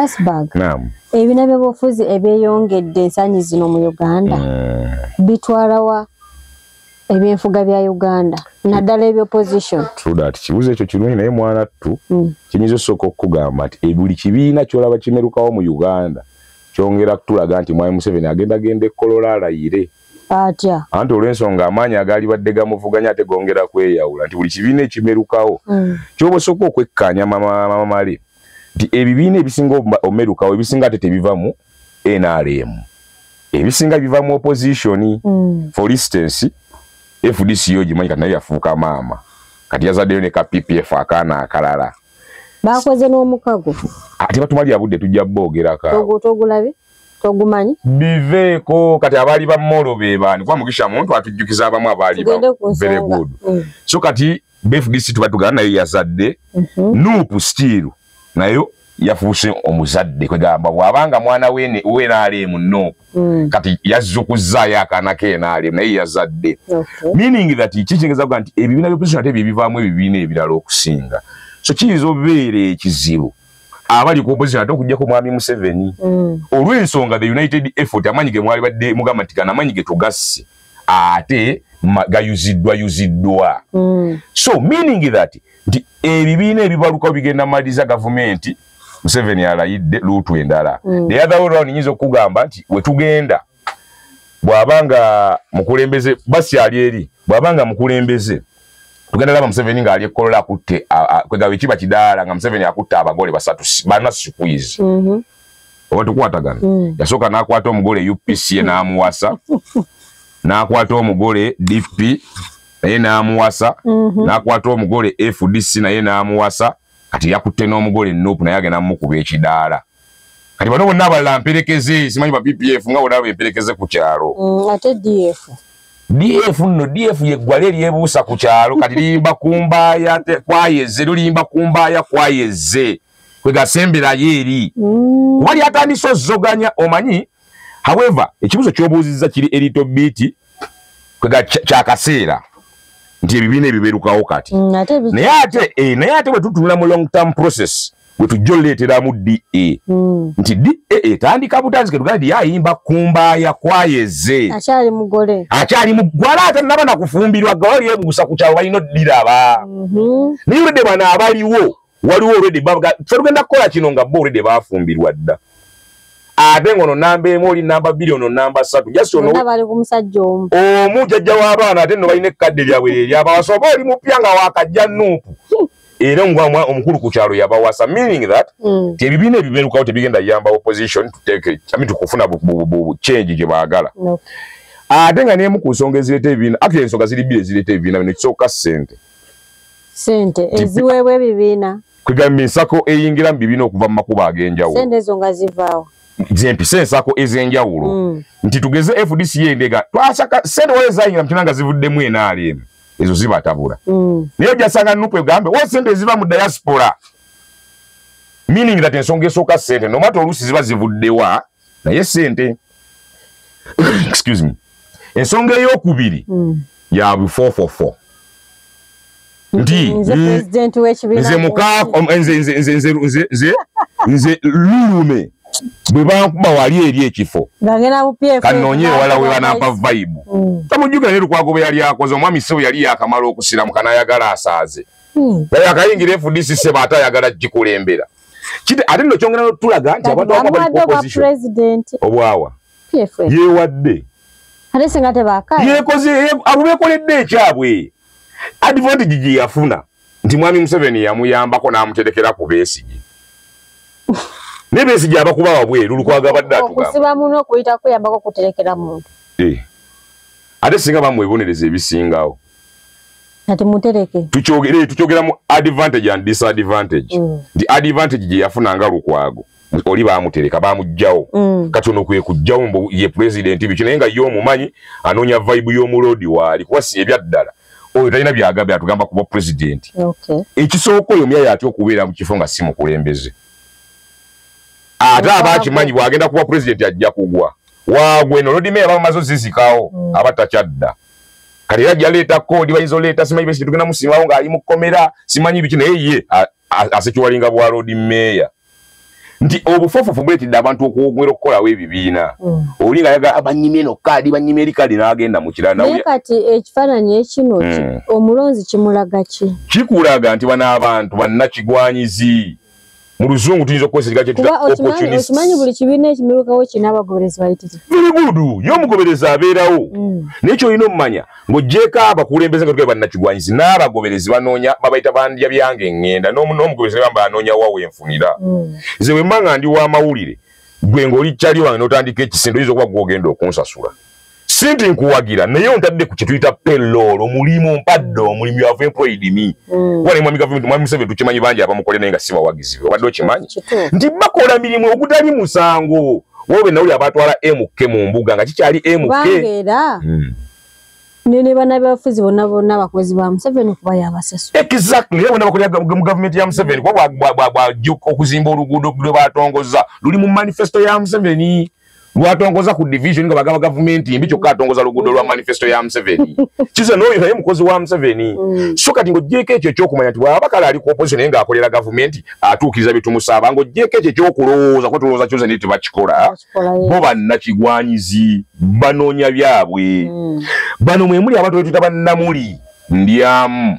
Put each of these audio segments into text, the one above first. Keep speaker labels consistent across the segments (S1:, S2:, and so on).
S1: Rasbag. Naam. Ebina by'obufuzi ebyeyongedde ensanyi zino mu Uganda. Bitwalawa ebyenfuga bya Uganda. Naddala eby'opposition.
S2: True that. Kibuze ekyo kirungi naye mwana ttu. Kinyizo soko okugamba nti buli kibiina kyolaba kimerukawo mu Uganda. Kyongera kutulaga nti Mwami Museveni agenda Ekololo alayire.
S1: Atya.
S2: Anti olw'ensonga amaanyi agali badde gamuvuganya ate gongera kweyawula nti buli kibiina ekimerukawo. Kyoba soko okwekkaanya mama mali. Nti ebibiina ebisinga omerukawo ebisinga ate tebivamu NRM. Ebisinga biva mu opposition. For instance, FDC yogimanyi kati naye yafuuka maama. Kati yazaddeyo ne ka PPF akaana akalala.
S1: Bakoze n'omukago.
S2: Ate batumali abudde tujja boogerako.
S1: Togulabe? Togumanyi?
S2: Biveeko kati abaali ba Moro beebani kwa mugisha muntu atujjukiza abamu abaali ba very good. So kati FDC tubatugana naye yazadde. Nupu still nayo yafuuse omuzadde kwegamba bwabanga mwana we naali muno kati yazzukuzzaayo akaana ke naali naye yazadde. Meaning that kikitegeeza nti ebibiina by'opposition ate bivaamu ebibiina ebirala okusinga. So kiyinza obeera ekizibu abali ku opposition ate okujjako Mwami Museveni olw'ensonga the united effort amanyi ge mwali badde mugamba nti kana amanyi ge tugasse ate gayuziddwa. So meaning that nti ebibiina ebibalukawo bigenda maliza gavumenti Museveni alayidde luutu endala. The other way around nyinza okugamba nti wetugenda bwabanga mukulembeze basi ali eri bwabanga mukulembeze tugenda laba Museveni nga ali Ekololo akutte kwegawe kiba kidaala nga Museveni akutte abagole basatu bana squeeze. Oba tukwatagana. Yasooka n'akwata omugole UPC n'amuwasa. N'akwata omugole DP naye n'amuwasa. N'akwata omugole FDC naye n'amuwasa. Kati yakutte n'omugole Nuupu naye agenda mukuba ekidaala. Kati bano bonna abalala mperekeze simanyi ba PPF nga bonna bemperekeze ku kyalo.
S1: Ate DF
S2: nno DF yeggwala eryebuusa ku kyalo kati limba kumbaaya kwayeze lulimba kumbaaya kwayeze kwegasemberayo eri wali atandise ozzoganya omanyi. However ekibuzo ky'obuuzizza kiri erito biti kwega kyakaseera nti ebibiina ebibeerukawo kati naye ate bwe tutunula mu long term process bwe tujja oleeteramu DA nti DA etandika butanzike tugala nti yayimba kumbaaya kwayeze
S1: akyali mugole
S2: ate naba nakufumbirwa gawali yebuusa ku kyalo balina oddiraba naye olwedde bano abaliwo waliwo olwedde fe tugenda kukola kino nga bo olwedde baafumbirwa dda ate ngono namba emu oli namba 2 ono namba 3 just ono
S1: bali ku musajja
S2: omu jjajja w'abaana ate nno balina ekkadde lyabwe lyabawasa oba oli mupya nga wakajja Nuupu era ngwa omukulu ku kyalo yabawasa. Meaning that ebibiina ebibeerukawo tebigenda yamba opposition tukufuna change gye baagala. Ate nga n'emu ku nsonga ezireeta ebibiina actually ensonga ziri bbiri ezireeta ebibiina bino ekisooka ssente
S1: eziweebwa ebibiina
S2: kwegamba ensako eyingira mu bibiina okuva mu makubo ag'enjawulo.
S1: Sente ezo nga zivaawo
S2: zempisa ensako ez'enjawulo nti tugeze FDC yendega twasaka sente wale zayingira mu kibiina nga zivuddemu NRM ezo zibatabula. Naye ojasanga Nuupu egambe wa sente ziva mu diaspora. Meaning that ensonga esooka sente nomata oluusi ziba zivuddewa naye sente. Excuse me. Ensonga ey'okubiri ya 444 nti nze mukaako nze lulume bwe bankuba wali eri ekifo kanoonye wala we banampa vibe tamujjukira ne Lukwago bwe yali akoze omwami Ssebo yali yakamala okusiramu kanayagala asaaze naye akayingira FDC Ssebo ate ayagala gikulembera ate nno kyongera notulaga nti abantu opposition obwawa yeewadde yeekoze abo beekoledde ekyabwe advantage gye yafuna nti Mwami Museveni yamuyambako n'amuterekera ku Besigye ne Besigye abakuba wabweru Lukwago abadde atugamba
S1: okusiba muno okuyita kuyambako kuterekera muntu
S2: ate singa bamwebonereza ebisingawo
S1: ati mutereke
S2: tukyogera mu advantage and disadvantage nti advantage gye yafuna nga Lukwago oli bamutereka bamugjawo kati ono kwe kujjawo mbu ye president biki naye nga ye omumanyi anoonya vibe y'omulodi waali kuba si ebyaddala oyo talina byagambye atugamba kuba president. Ekisooka oyo myaya atya okubeera mu kifo nga si mukulembeze ate abakimanyi bwagenda kuba president ajja kugwa waagwe no lodi meya bamaze ozizikawo abatakyadda kati era jaleeta kodi bayinza oleeta simanyi besi tugenda musimawo ng'ali mu kkomera simanyi biki naye ye asekiwalinga bwa lodi meya nti obufofu bwetidde abantu okuwogera okukola webibiina oli nga yaga abanyimeno kadi banyimeri kadi n'agenda mu kirana
S1: naye kati ekifaananyi ekino omulonzi kimulaga ki
S2: kikulaga nti bano abantu bannakigwanyizi mu luzungu tuyinza okukozesa ekiga kyetuta opportunist
S1: okimanyi buli kibiina ekimirukawo kina abagoberezi bayitirivu
S2: very good yo omugoberezi abeerawo naye kyolina omumanya ng'oggyeko abakulembeze nga tugabe bannakigwanyizi n'abagoberezi banoonya babayita bandya byange ngenda n'omugoberezi ne bamba anoonya wa wenfunira nze bwe mmanga ndi w'amawulire gwe ng'oli kyali wange n'otandika ekisendo oyinza okuba gw'ogenda okunsasula sinti nkuwagira naye ontadde ku kye tuyita payroll omulimu mpadde omulimu of employed me wali mwami gavumenti mwami Museveni tukimanyi bangi abamukole naye nga si bawagizi be obadde okimanyi nti bakola mirimu ogutali musango wobe nawuli abatwala MK mu mbuga nga kikyali MK
S1: bangeera nene bana byafuzi bonna bakozi ba Museveni kuba yabasasu
S2: exactly bonna bakola mu government ya Museveni kwa okuzimba oluguudo lwe batongoza luli mu manifesto ya Museveni lwatongoza ku division nga bagaba government mbicho katongoza lugudo lwa manifesto ya Museveni kize noyo naye mukozi wa Museveni so kati ngo jeke ekyo ekyokumanya nti wabakala ali ku opposition nga akolera government atuukiriza bitumusaba ngo jeke ekyo ekyokulowooza ko tulowooza kyoze nti bakikola bo bannakigwanyizi banoonya byabwe bano mwe muli abantu betuta bannamuli ndyamu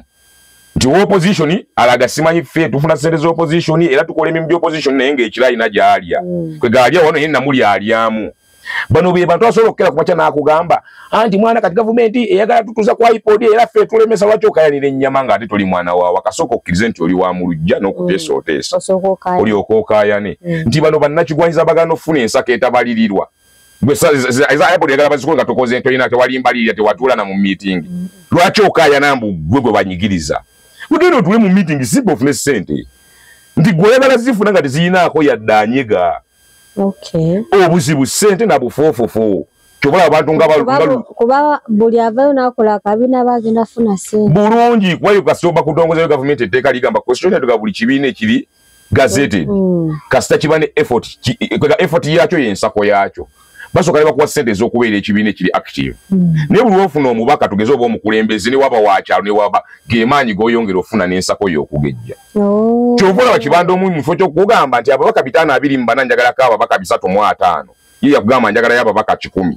S2: nti opposition alaga simanyi ffe tufuna sente z'opposition era tukola emirimu gy'opposition naye ng'ekirayina gy'alya kwe gaalya wano ye namuli alyamu bano be bantu asobola okukera ku makya n'akugamba anti mwana kati gavumenti eyagala tutuuza ku iPod era ffe tulemesa lwaki okayanira ennyama ng'ate toli mwana waawe akasooka okkirize nti oli wa mulujja n'okuteesa oteesa olyoka okaayane nti bano bannakigwanyiza bagana okufuna ensako etabalirirwa iPod yagala bazikole nga tokoze ntolina tewalimbalirira tewatuula na mu meeting lwaki okaayana mbu gwe gwe banyigiriza ugenda otuwe mu meeting sipa ofune sente nti gwe oyagala zifuna nga teziyinaako yadde anyega obuzibu sente na bufoofofo kyobola abantu nga
S1: kuba buli avayo n'akola akabiina bagenda funa sente
S2: bulungi kuba kasooba kutongozayo gavumenti etteeka ligamba constitution yatuga buli kibiina ekiri gazetted kasita kiba ne effort yakyo yensako yakyo basooka ne bakuwa sente ez'okubeera ekibiina ekiri active naye buli ofuna omubaka tugeze oba omukulembeze ne waba wakyalo ne waba gemaanyi g'oyongera ofuna n'ensako y'okugejja kyova olaba kibanda omu mufo ky'okugamba nti ababaka 524 njagalako ababaka 305 ye yakugamba njagalayo ababaka 10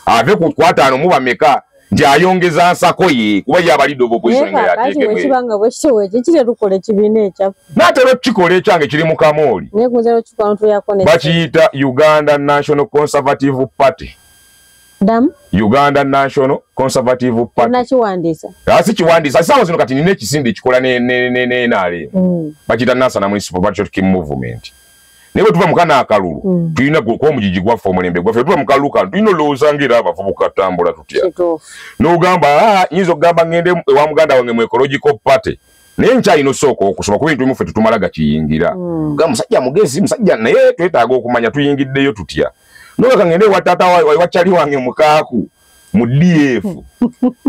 S2: ave ku 5 mu bameka nti ayongeza nsako ye kuba ye abalidde opposition nga yateekebwe
S1: ekibanga bwe kitewe ekikire tukola ekibiina ekyaffe
S2: n'atera okukikola ekyange kiri mu kamooli bakiyita Uganda National Conservative Party Uganda National Conservative Party
S1: nakiwandiisa
S2: si kiwandiisa saawa zino kati nina ekisinde ekikola ne NRM bakiyita nansana municipal patriotic movement naye bwe tuva mu kana akalulu tulina gw'omugigi gwaffe omulembe gwaffe tuva mu kalulu kano tulina olowooza ng'era abavubuka tambula tutya n'ogamba nyinza okugamba ngende ewa muganda wange mu ecological party naye nkyalina osooka okusoma kuba ebintu ffe tetumala gakiyingira ga musajja mugezi musajja naye twetaaga okumanya tuyingiddeyo tutya noleka ngende ewa taata wakyali wange mukaaku mu DF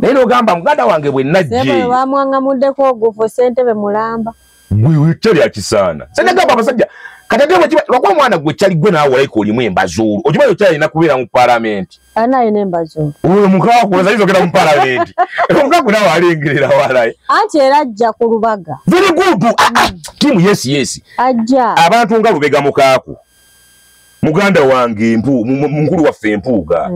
S2: naye n'ogamba muganda wange bwe najje
S1: bamwangamuddeko ogufu sente be mulamba
S2: gwe kyali akisaana senegamba abasajja katate lwakuba mwana gwe kyali gwe naawe walayika olimu embazuulu okimanyi okyali alina kubeera mu palamenti
S1: alina embazuulu
S2: oyo mukaaku nazayinza okenda mu palamenti omukaaku naawe alengerera walayi
S1: anti era ajja ku lubaga
S2: very good tiimu yes
S1: ajja
S2: abantu nga lubega mukaaku muganda wange mukulu waffe empuuga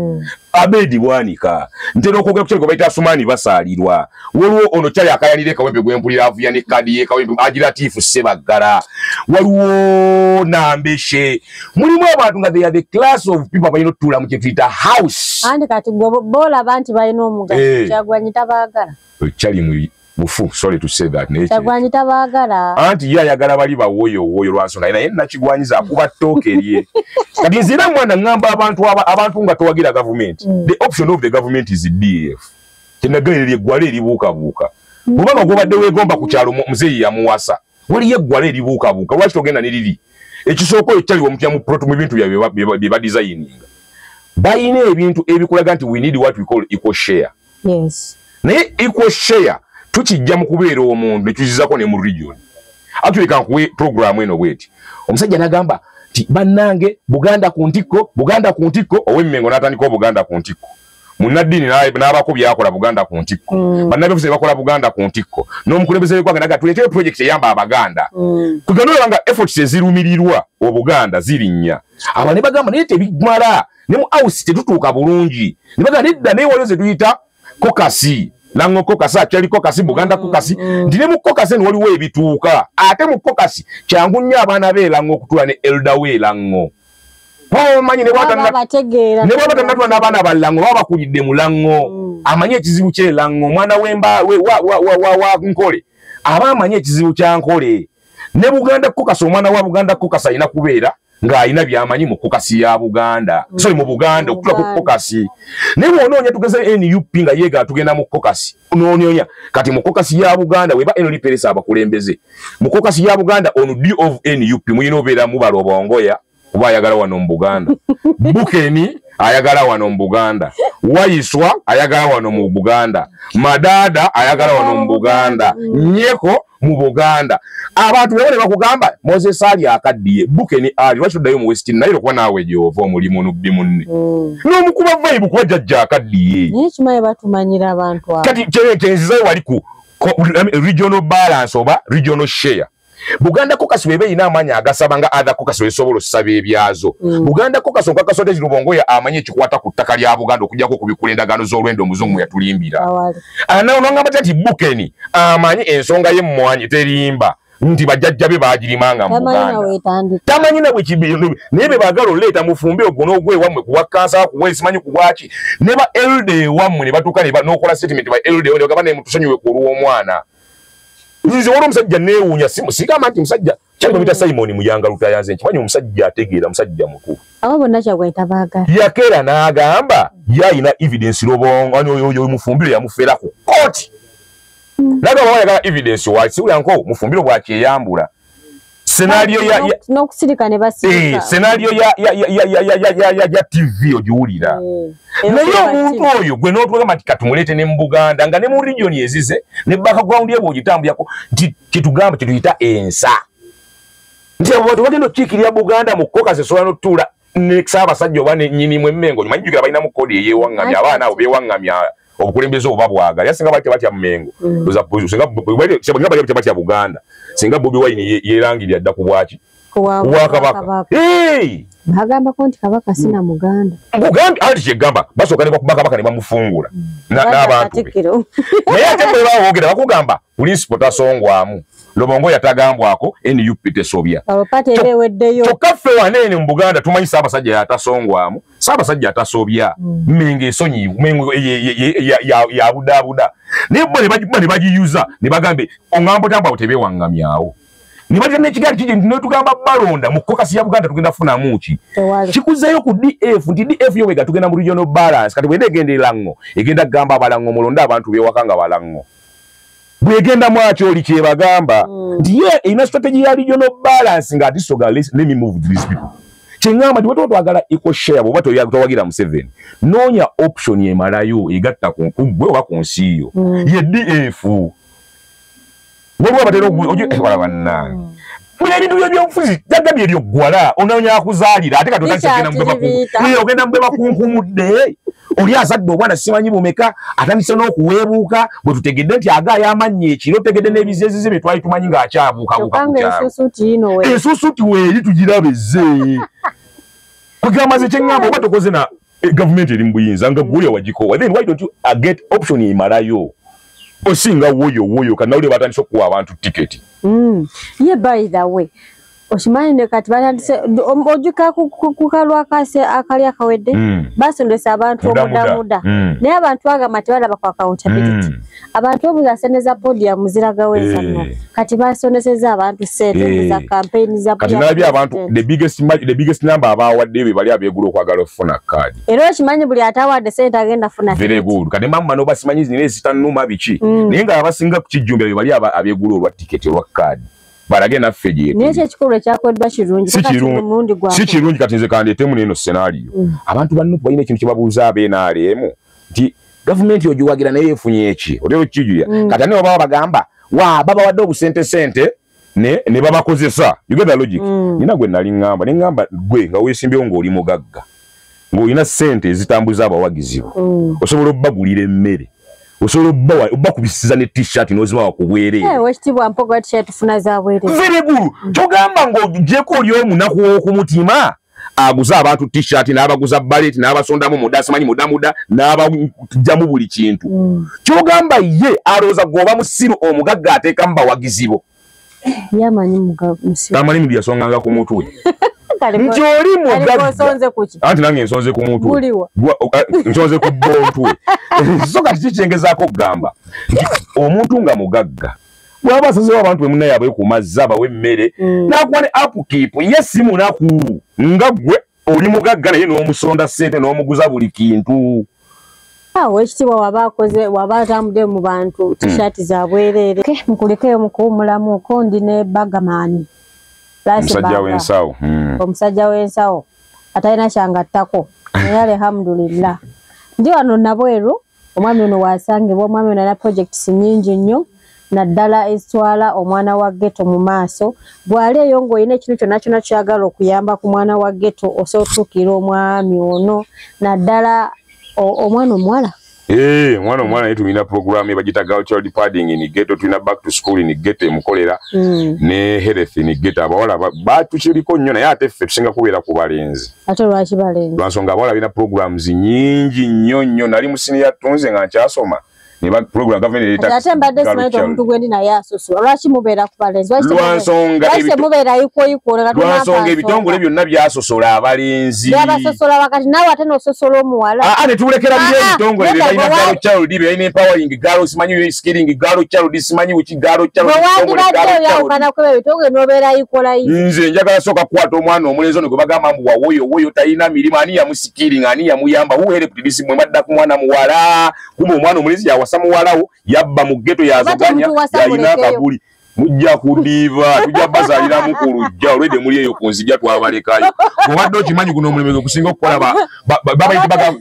S2: Abedi Bwanika ntera okwogera ku kyali bayita Asumani basaalirwa waliwo ono kyali akayanire kawempe gwempulira avuya ne kadi ye kawempe agiratifu Sebaggala waliwo Nambeshe mulimu abantu nga they are the class of people abayina otuula mu kyetuyita house
S1: andi kati bola abantu bayina omugaso Kyagwanyi tabaagala
S2: kyali mu bufu sorry to say that
S1: Kyagwanyi tabaagala
S2: anti ye ayagala bali bawoyo lwansonga naye nakigwanyiza akuba ttooke lye kati nzira mwana ngamba abantu nga towagira government the option of the government is DF kyenagala eggwala eribuukabuuka bubanga gwobadde weegomba ku kyalo muzeeyi yamuwasa waliyo eggwala eribuukabuuka lwaki togenda ne liri ekisooka oyo kyaliwo mutya mu bintu bye badesigninga bayina ebintu ebikulaga nti we need what we call equal share naye equal share tukijja mu kubeera omuntu nekizizako ne mu region actually kankuwe program eno bweti omusajja nagamba ti bannange Buganda ku ntikko ow'emmengo n'atandika Buganda ku ntikko munnaddiini n'abako byakola Buganda ku ntikko bannabyabufuzi bakola Buganda ku ntikko n'omukulembeze w'eggwanga naga tuleeteyo project eyamba Abaganda kuganula nga efforts ezirumirirwa Obuganda zirinnya aba ne bagamba naye tebimala ne mu house tetutuuka bulungi ne bagamba nedda naye waliwo ze tuyita kokasi lango kokasi akyali kokasi Buganda kokasi ndi ne mu kokasi ne waliwo ebituuka ate mu kokasi kyangu nnyo abaana beelango okutula ne elder weelango manyi ne bw'abatanatula n'abaana ballango baba bakulidde mu lango amanyi ekizibu ky'elango omwana w'emba wa nkole aba amanyi ekizibu kya nkole ne Buganda kokasi omwana wa Buganda kokasi alina kubeera ng'alina by'amanyi mu kokasi ya Buganda sorry mu Buganda okutula ku kokasi ne bw'onoonya tugeze NUP nga yeegala tugenda mu kokasi onoonya kati mu kokasi ya Buganda weba Enoli Peresa abakulembeze mu kokasi ya Buganda on D of NUP muyina obeera mubala obongoya kuba ayagala wano mu Buganda Bukeni ayagala wano mu Buganda Wayiswa ayagala wano mu Buganda Madada ayagala wano mu Buganda Nyeko mu Buganda abantu bone bakugamba Moses ali akaddiye Bukeni ali lwakiddayo mu West nayo kuba naawe gyova omulimu nubbi munne n'omukuba vibe kuba jjajja akaddiye
S1: n'ekimaye batumanyira abantu abo
S2: kati kyenzizayo wali ku regional balance oba regional share Buganda kokasi bebe ina amanya agasabanga other kokasi wesobola osaba ebyazo Buganda kokasi okakasote Rubongoya amanye ekikwata ku ttaka lya Buganda okujjako ku bikulendagano z'olwendo omuzungu yatulimbira n'ongamba ati Bukeni amanye ensonga ye mmwanyi terimba nti bajjajja be baagirimanga mu Buganda tamanyi na bwe kibintu naye be baagala oleeta mufumbe ogwo n'ogwe wammwe kuwa kansa kuwa simanyi kuwaki ne ba LD wammwe ne batuuka n'okola statement ba LD ne bagamba ne mutusonyiwe ku olw'omwana nze wali omusajja neewuunya sigamba nti musajja kyali bamuyita Simon Muyanga lutayanze nkimanyi omusajja ategeera musajja mukulu
S1: abo bonna kyagweta baagala
S2: yakeera n'agamba yayina evidence Lobongo oyo mufumbiro yamufeera ku kooti nagamba bayagala evidence wasiwulanko mufumbiro bwakyeyambula senario
S1: n'okusirika ne basirika
S2: senario ya TV ogiwulira naye omuntu oyo gwe n'otugamba nti katumuleete ne mu Buganda nga ne mu region ezize ne background ye bw'ogitambuyako nti kitugamba kituyita ensa nti abo bagenda okiikirira Buganda mu kokasi esobola n'otutuula ne Ssaabasajja oba ne nnyinimu emmengo manyi jjukira balinamu kodi eyeewaŋŋamya abaana abo beewaŋŋamya obukulembeze oba bwagala yasinga batya Mmengo singa batya Buganda singa Bobi Wine yeerangirira dda ku bwaki Kabaka
S1: bagambako nti Kabaka sina Muganda
S2: ati kyegamba basooka ne bakuba Kabaka ne bamufungula n'abantu be naye ate bwe bawoogera bakugamba principal tasongwamu Lobongo yatagambwako NUP tesobya kyokka ffe waneene mu Buganda tumanyi Ssaabasajja yatasongwamu Ssaabasajja atasobya Mmengo esonyi Mmengo ya budaabuda naye bo ne bagiyuza ne bagambe oŋŋambo tambwa tebeewaŋŋamyawo ne batya n'ekigali kiki nti netugamba balonda mu kokasi ya Buganda tugenda funamu ki kikuzeeyo ku DF nti DF yo wega tugenda mu regional balance kati bwenda egenda elango egenda kugamba abalango mulonde abantu beewaka nga balango bwegenda mwakyo oli kyebagamba nti ye erina strategy ya regional balance nga atisoga let me move these people kyeŋŋamba nti bwe twagala equal share bw'oba towagira Museveni noonya option emalayo egatta ku gwe oba ku nsi yo ye DF wala bannange muna ebintu by'ebyobufuzi jagambye eryoggwala onoonya akuzaalira ate ogenda mube bakunkumudde oli azadde obwana simanyi bumeka atandise n'okuweebuuka bwe tutegedde nti agaayo amannyo ekiro otegedde n'ebizeezize bye twali tumanyi ng'akyabuukabuuka ku kyalo ensusuuti weeri tugirabezze kugamba ze kyeŋŋamba oba tokoze na gavumenti eri mu buyinza nga gwolya wagikowa then why don't you get option emalayo osinga woyo kanawulire batandise okuwa abantu tiketi
S1: ye by the way oshimanyi ne kati batandise ojuka kukalwa akali akawedde basondesa abantu omudamuda naye abantu bagamba nti balaba ku accountability abantu obuzaseneza podium ziragawenza no kati basondeseza abantu sente za campaign za
S2: kati nalabye abantu the biggest number abawadde be bali abeegula okwagala okufuna kaadi
S1: era okimanyi buli atawadde sente agenda funa
S2: very good kati mama no basimanyi zine zitanuma biki naye nga abasinga ku kijjumbe be bali abeegula olwa tiketi olwa kaadi barage na feje
S1: neche chikolo chakodwa kirungi
S2: si kirungi kati nze kandeetemu neno scenario abantu banno balina ekintu kyebabuuza abenaaleemu nti gavumenti ogiwagira naye efunye eki olero kijuya kati ane baba bagamba baba wadde obusente ne babakozesa you get the logic nina gwe nali ngamba ne ngamba gwe nga weesimbyewo ng'oli mugagga ng'olina ssente ezitambuza abawagizi bo osobola obbagulira emmere osobola obbakubisiza ne t-shirt n'ozibawa ku bwereere
S1: wekitibwa mpogo t-shirt funa za bwereere
S2: veregulu kyogamba ng'ogyeko oli omunaku w'okumutima aguza abantu t-shirt n'abaguza baleti n'abasondamu muda simanyi mudamuda n'abajjamu buli kintu kyogamba ye alowooza gwoba musiru omugagga ateekamu bawagizi bo
S1: yamanyi musiru
S2: tamanyi mu lyasonganga ku mutwe nti oli mugagga anti nange ensonze ku mutwe nsonze ku bontwe so kati kikyengezaako okugamba nti omuntu nga mugagga bw'aba asazewo abantu bwe munnaye ku mazzi abawe emmere n'akuwa ne upkeep ye si munaku nga gwe oli mugagga naye n'omusonda ssente n'omuguza buli kintu
S1: wekitibwa waba atambudde mu bantu t-shirt za bwereere nkulekeyo mu kuwumulamuko ndi ne bagamaani
S2: omusajja w'ensawo
S1: omusajja w'ensawo atalina kyangattako naye alhamdulillah ndi wano nabweru omwami ono wasangibwa omwami ono alina projects nnyingi nnyo naddala ezitwala omwana wa gheto mu maaso bw'ali eyo ng'olina ekintu kyonna kyonna kyagala okuyamba ku mwana wa gheto osobola otuukira omwami ono naddala omwana omuwala
S2: mwana omwana naye tulina program ebagita child padding in ghetto tulina back to school in ghetto emukolera ne health in ghetto abawala batukiriko nnyo naye ate ffe tusinga kubeera ku balenzi
S1: ate lwaki balenzi
S2: lwansonga abawala balina programs nnyingi nnyo nnali mu siniya tunze nga nkyasoma program government
S1: ate mbadde simanyi omuntu gwendi naye asosola lwaki mubeera ku balenzi lwansonga
S2: ebitongole byonna byasosola abalenzi
S1: byabasosola wakati naawe ate nososola omuwala
S2: ne tulekera byo ebitongole byalina galo child byalina empowering girls simanyi skilling girl child simanyi wiki girl child
S1: bwewandibadde oyawukana kwebyo ebitongole n'obeera yikola
S2: nze njagala sooka kukwata omwana omulenzi ono gwe bagamba mbu wawoyo talina mirimu ani yamusikiringa ani yamuyamba huhereptidisi mwe badda ku mwana muwala kumbe omwana omulenzi yawasa muwalawo yabba mu ghetto yazoganya yalina akaguli mujja kudiva tujja bazaliramu ku lujja olwedde muli eyo ku nzija twabalekayo obadde okimanyi guno omulimu gusinga okukola babayitibaga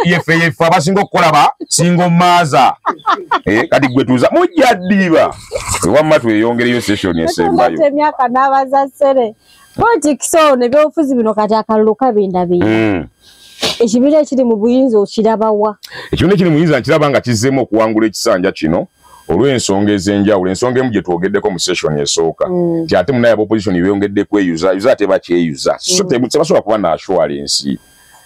S2: yefe abasinga okukola singo maaza kati gwe tuuza mujja ddiba wamma tweyongereyo session esembayo
S1: emyaka n'abaza ssere politics ono ebyobufuzi bino kati akalulu kabindabinda ekibiina ekiri mu buyinza okirabawa
S2: ekibiina ekiri mu buyinza nkiraba nga kizzeemu okuwangula ekisanja kino olw'ensonga ez'enjawulo ensonga emu gye twogeddeko mu session esooka nti ate munaye ab'opposition beyongedde kweyuza ate bakyeyuza so tebasobola kuba na assurance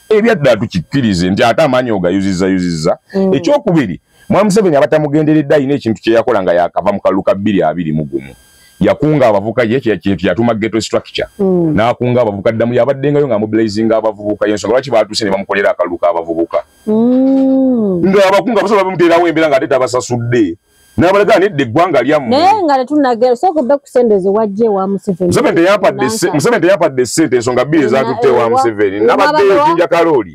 S2: ebyaddala tukikkirize nti ate amaanyi ogayuzizza ekyokubiri mwami Museveni abatamugenderedde alina ekintu kye yakola nga yakava mu kalulu ka 2021 yakunga abavuka yatuma ghetto structure n'akunga abavuka ddamu yabaddengayo nga mobilizing abavubuka yensonga lwaki baatuse ne bamukolera akalulu k'abavubuka ng'abakunga basobola bamuteerawo embeera ng'ate tabasasudde n'abaleka nedda eggwanga lyammwe
S1: naye nga tetunagera sooka obbe ku ssente ze wajja ewa Museveni
S2: Museveni teyapadde ssente ensonga bbiri ezatutte ewa Museveni nabaddeyo jinja kalooli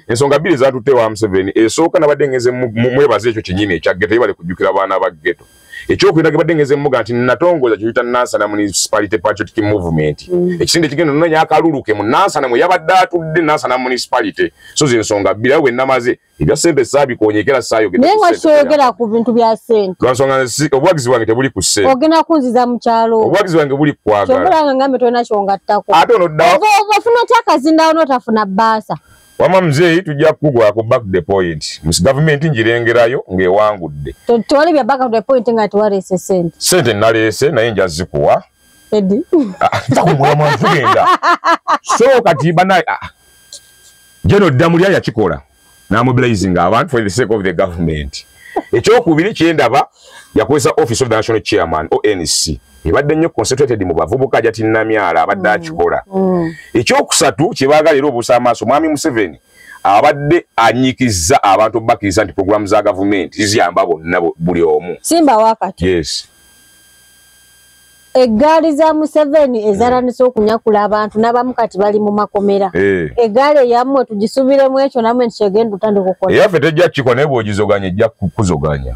S2: ensonga bbiri ezatutte ewa Museveni esooka nabadde ngeze mwebaza ekyo kyennyini ekya ghetto yebale kujjukira abaana ba ghetto ekyokwenda gebadde ngeze mmuga nti natongoza kiyita nansana municipality patriotic movement ekisinde kigenda nonya akaluluke mu nansana mwe yabadde atudde nansana municipality so zensonga bbiri awe namaze ebya ssente saabikonyekera saayogera
S1: naye nga kyogera ku bintu bya ssente
S2: lwansonga obuwagizi bwange tebuli ku ssente
S1: ogenda kunziza mu kyalo
S2: obuwagizi bwange buli kwagala
S1: kyobulanga ngambe tolina kyongattako
S2: ate onoddawa
S1: ofuna otya akazindawo n'otafuna bbaasa
S2: wama mzeeyi tujja kugwako back to the point gavunment njirengerayo ng'ewangudde
S1: tewali bya back to the point nga tewaleese ssente
S2: naleese naye nja zikuwa takumulamu tugenda so kati banaye jeno ddamu lya yakikola n'amobilizing abantu for the sake of the government ekyokubiri kyendaba yakozesa office of the national chairman ONC ebadde nnyo concentrated mu bavubuka jatinamyala abadde akikola ekyokusatu kyebaagala era obuusa amaaso mwami Museveni abadde anyikiza abantu bakiriza nti programu za government ziyamba bonna buli omu
S1: simba wakati
S2: yes
S1: eggaali za Museveni ezalanise okunyakula abantu n'abamu kati bali mu makomera eggaali yammwe tugisubiremu ekyo namwe nti kyegenda otandika okukola
S2: eyaffe tejja kiko naye bw'ogizoganya ejja kukuzoganya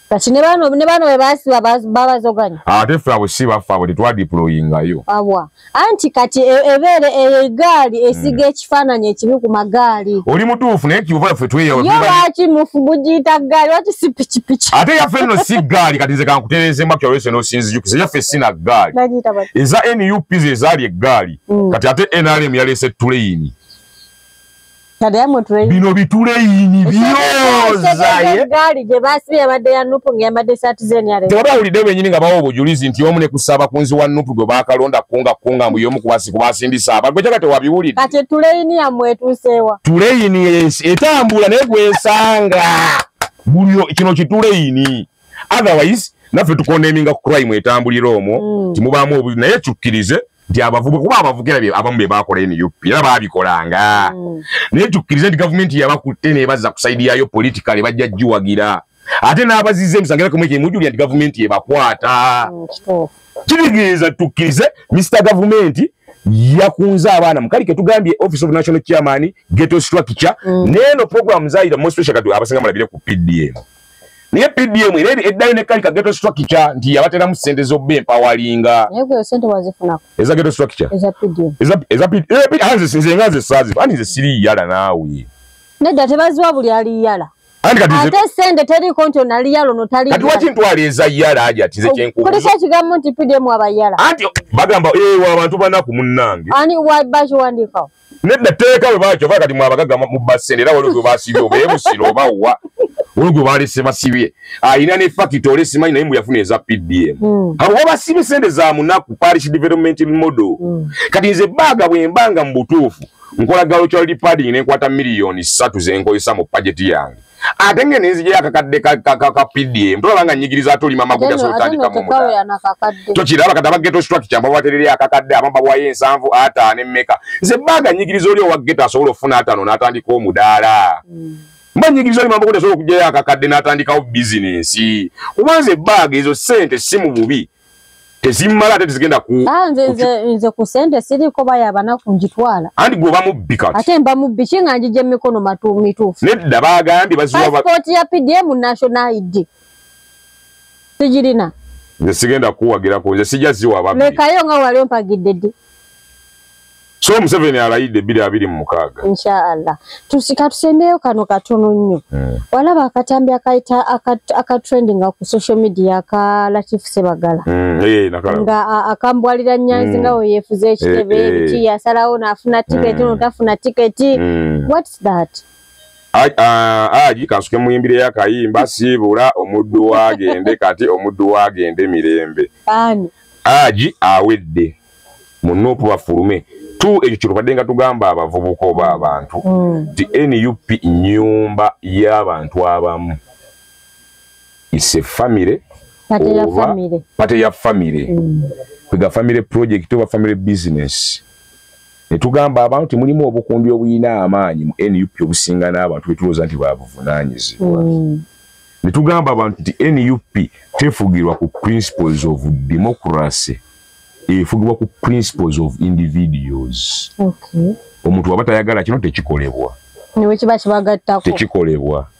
S1: kati ne bano we baasiba babazoganya
S2: ate ffe abo si baffe abo tetwadiployingayo
S1: abwa anti kati ebeere eggaali esiga ekifaananyi ekibi ku magaali
S2: oli mutuufu naye kiuva ffe tweyayo
S1: lwaki mufu gugiyita ggaali lwaki si pikipiki
S2: ate yaffe nno si ggaali kati nze kankutereezemu akyolwese n'osinzijukiza yaffe sina ggaali eza NUP ze ezaali eggaali kati ate NRM yaleese tuleyini bino bituleyini byozaye
S1: gali je basi yabadde ya nupu ngiyambadde satizeni yale
S2: tebawulidde benyini nga bawo obujulizi nti omu ne kusaba kunzi wa nupu gwe bakalonda kunga mbu yomu kubasindisa aba gwe kyaka tewabiwulidde
S1: kati tuleyini yamwetuseewa
S2: tuleyini etambula naye gwesanga bulyo kino kituleyini otherwise naffe tukondeminga ku crime etambulira omwo timubaamu obuzi naye tukkirize nti abavubuka kuba abavukira bye abamu be bakola NUP era baabikolanga naye tukkirize nti gavumenti yabakutte neebaza kusaidi yayo politikale bajja jiwagira ate n'abazize emisangera kumwe kyemujulya nti gavumenti yebakwata kitegeeza tukkirize Mr. Gavumenti yakunza abaana mukalike tugambye Office of National Chairman ghetto structure neno program zaida most special kadu abasenga malabire ku PDM niye PDM ile eddayo ne kalika ghetto structure nti yabatera mu sente zo bempawalinga
S1: yego sente wazifuna
S2: eza ghetto structure
S1: eza PDM
S2: eza PDM hanze sinze ngaze sazi ani ze siri yala nawe
S1: nedda tebaziwa buli ali yala ate sente teri konto nali yalo no tali
S2: kati wati ntwali eza yala aje atize kyenku
S1: kulisa kigambo nti PDM abayala
S2: anti bagamba abantu bana ku munnange
S1: ani wabacho wandika
S2: nedda teeka we bacho kati mwabagaga mu basendera wali gwe basibye obebusiro bawa olugwe balese basibye Ayina ne fakitole simanyi naye yafuna eza PDM abo basibye sente za munaku parish development model kati nze baga bwembanga mu butuufu nkola galo child padding ne kwata milioni 3 zenkoyesa mu budget yange ate ngene nzije akakadde ka PDM tolanga nyigiriza atolima maguja sotandika mu muda tokiraba kataba ghetto structure amba baterere akakadde abamba bwaye ensanvu ata ne mmeka nze baga nyigiriza oli owa ghetto asobola ofuna atano n'atandika omudaala mbanyigiriza oli mambo kuti asobola okujjayo akakadde n'atandikawo business kubanze baga ezo sente si mu bubi tezimala ate tezigenda ku
S1: nze ku sente siriko bayabana kunjitwala
S2: andi gwoba mubbi kati
S1: ate mba mubbi kinga njije mikono mituufu
S2: nedda bagambye baziwa
S1: passport ya PDM national ID sijirina
S2: nze sigenda kuwagirako nze sijja ziwa babbi
S1: lekayo nga wali ompagidde ddi
S2: so museveni alayidde 2026
S1: inshallah tusika tusembeyo kano katono nnyo walaba akatambi akaita akatrending ku social media ka Latif Sebagala nga akambwalira Nyanzi nga oyefuze ekitebe ebiki yasalawo nafuna ticket notafuna ticket what's that
S2: aji kansuke muyimbire yakayimba sibula omuddu wagende kati omuddu wagende mirembe aji awedde munopu bafulume tu ekyo kirubaddenga tugamba abavubuka oba abantu ti NUP nyumba y'abantu abamu ise family pate ya family kwiga family project oba family business netugamba abantu mulimu obukundi obuyina amaanyi mu NUP obusinga n'abantu betuloza nti babuvunaanyizibwa netugamba abantu ti NUP tefugirwa ku principles of democracy efugibwa ku principles of individuals omuntu waba tayagala kino tekikolebwa
S1: niwe kiba kibagattako
S2: tekikolebwa